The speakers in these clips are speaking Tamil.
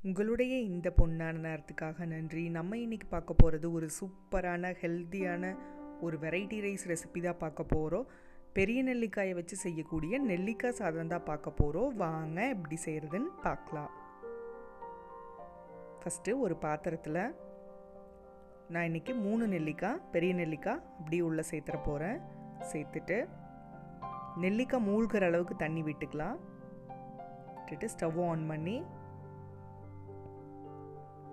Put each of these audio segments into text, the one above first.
உங்களுடைய இந்த பொன்னான நேரத்துக்காக நன்றி. நம்ம இன்றைக்கி பார்க்க போகிறது ஒரு சூப்பரான ஹெல்த்தியான ஒரு வெரைட்டி ரைஸ் ரெசிபி தான் பார்க்க போகிறோம். பெரிய நெல்லிக்காயை வச்சு செய்யக்கூடிய நெல்லிக்காய் சாதம் தான் பார்க்க போகிறோம். வாங்க எப்படி செய்கிறதுன்னு பார்க்கலாம். ஃபஸ்ட்டு ஒரு பாத்திரத்தில் நான் இன்றைக்கி 3 நெல்லிக்காய், பெரிய நெல்லிக்காய் அப்படி உள்ளே சேர்த்துற போகிறேன். சேர்த்துட்டு நெல்லிக்காய் மூழ்கிற அளவுக்கு தண்ணி விட்டுக்கலாம். விட்டுட்டு ஸ்டவ் ஆன் பண்ணி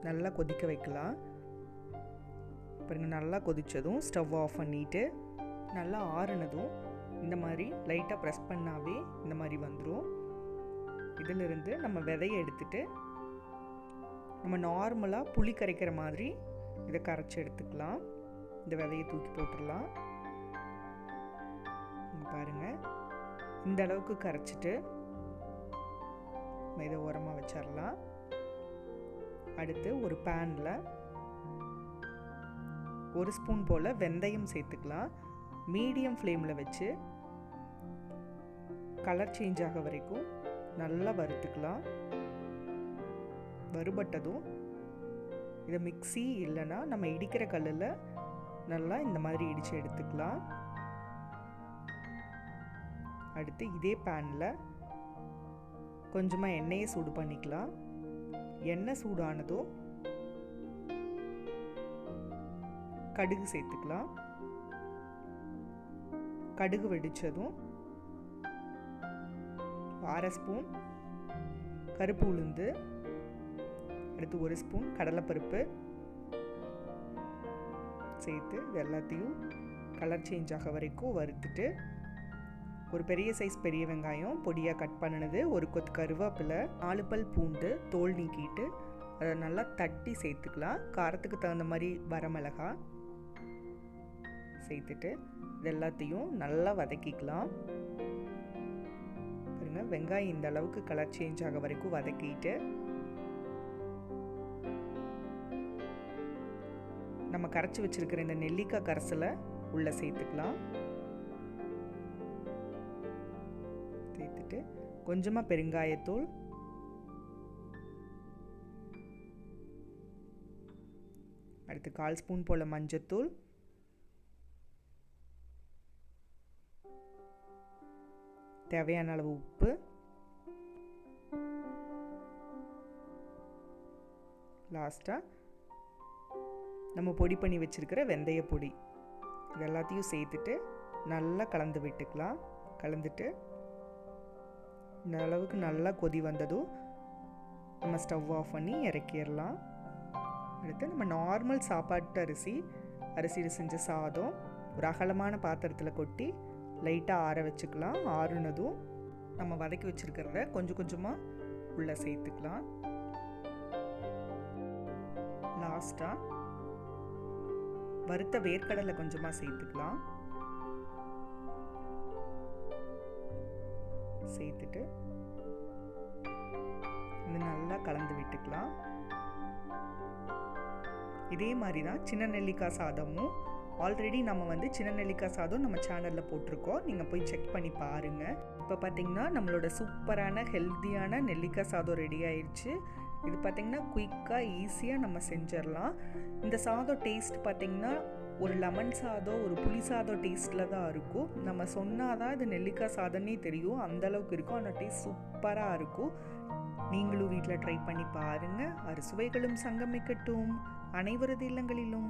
நல்லா கொதிக்க வைக்கலாம். பாருங்க, நல்லா கொதித்ததும் ஸ்டவ் ஆஃப் பண்ணிவிட்டு நல்லா ஆறுனதும் இந்த மாதிரி லைட்டாக ப்ரெஸ் பண்ணாவே இந்த மாதிரி வந்துடும். இதிலிருந்து நம்ம விதையை எடுத்துட்டு நம்ம நார்மலாக புளி கரைக்கிற மாதிரி இதை கரைச்சி எடுத்துக்கலாம். இந்த விதையை தூக்கி போட்டுடலாம். பாருங்கள், இந்த அளவுக்கு கரைச்சிட்டு இதை ஓரமாக வச்சிடலாம். அடுத்து ஒரு பேனில் 1 ஸ்பூன் போல் வெந்தயம் சேர்த்துக்கலாம். மீடியம் ஃப்ளேமில் வச்சு கலர் சேஞ்ச் ஆக வரைக்கும் நல்லா வறுத்துக்கலாம். வறுபட்டதும் இதை மிக்ஸி இல்லைன்னா நம்ம இடிக்கிற கல்லில் நல்லா இந்த மாதிரி இடித்து எடுத்துக்கலாம். அடுத்து இதே பேனில் கொஞ்சமாக எண்ணெயை சூடு பண்ணிக்கலாம். எண்ணெய் சூடானதும் கடுகு சேர்த்துக்கலாம். கடுகு வெடிச்சதும் 1/2 ஸ்பூன் கருப்பு உளுந்து, அடுத்து 1 ஸ்பூன் கடலைப்பருப்பு சேர்த்து எல்லாத்தையும் கலர் சேஞ்ச் ஆக வரைக்கும் வறுத்துட்டு ஒரு பெரிய சைஸ் பெரிய வெங்காயம் பொடியாக கட் பண்ணினது, 1 கொத்து கருவேப்பிலை, 4 பல் பூண்டு தோல் நீக்கிட்டு அதை நல்லா தட்டி சேர்த்துக்கலாம். காரத்துக்கு தகுந்த மாதிரி வரமிளகாய் சேர்த்துட்டு இது எல்லாத்தையும் நல்லா வதக்கிக்கலாம். பாருங்க, வெங்காயம் இந்த அளவுக்கு கலர் சேஞ்ச் ஆக வரைக்கும் வதக்கிட்டு நம்ம கரைச்சி வச்சிருக்கிற இந்த நெல்லிக்காய் கரைசலை உள்ளே சேர்த்துக்கலாம். சேர்த்துட்டு கொஞ்சமாக பெருங்காயத்தூள், அடுத்து 1/4 ஸ்பூன் போல் மஞ்சத்தூள், தேவையான அளவு உப்பு, லாஸ்ட்டாக நம்ம பொடி பண்ணி வச்சுருக்கிற வெந்தய பொடி இது எல்லாத்தையும் சேர்த்துட்டு நல்லா கலந்து விட்டுக்கலாம். கலந்துட்டு இந்த அளவுக்கு நல்லா கொதி வந்ததும் நம்ம ஸ்டவ் ஆஃப் பண்ணி இறக்கிடலாம். அடுத்து நம்ம நார்மல் சாப்பாட்டு அரிசியில் செஞ்ச சாதம் ஒரு அகலமான பாத்திரத்தில் கொட்டி லைட்டாக ஆற வச்சுக்கலாம். ஆறுனதும் நம்ம வதக்கி வச்சுருக்கிறத கொஞ்சம் கொஞ்சமாக உள்ளே சேர்த்துக்கலாம். லாஸ்ட்டாக வறுத்த வேர்க்கடலை கொஞ்சமாக சேர்த்துக்கலாம். சேர்த்துட்டு இது நல்லா கலந்து விட்டுக்கலாம். இதே மாதிரி தான் சின்ன நெல்லிக்காய் சாதமும் ஆல்ரெடி நம்ம சின்ன நெல்லிக்காய் சாதம் நம்ம சேனலில் போட்டிருக்கோம். நீங்கள் போய் செக் பண்ணி பாருங்கள். இப்போ பார்த்திங்கன்னா நம்மளோட சூப்பரான ஹெல்த்தியான நெல்லிக்காய் சாதம் ரெடி ஆயிடுச்சு. இது பார்த்திங்கன்னா குயிக்காக ஈஸியாக நம்ம செஞ்சிடலாம். இந்த சாதம் டேஸ்ட் பார்த்திங்கன்னா ஒரு லெமன் சாதம், ஒரு புளி சாதம் டேஸ்ட்டில் தான் இருக்கும். நம்ம சொன்னால் தான் இது நெல்லிக்காய் சாதம்னே தெரியும், அந்தளவுக்கு இருக்கும். ஆனால் டேஸ்ட் சூப்பராக இருக்கும். நீங்களும் வீட்டில் ட்ரை பண்ணி பாருங்கள். அறுசுவைகளும் சங்கமிக்கட்டும் அனைவரது இல்லங்களிலும்.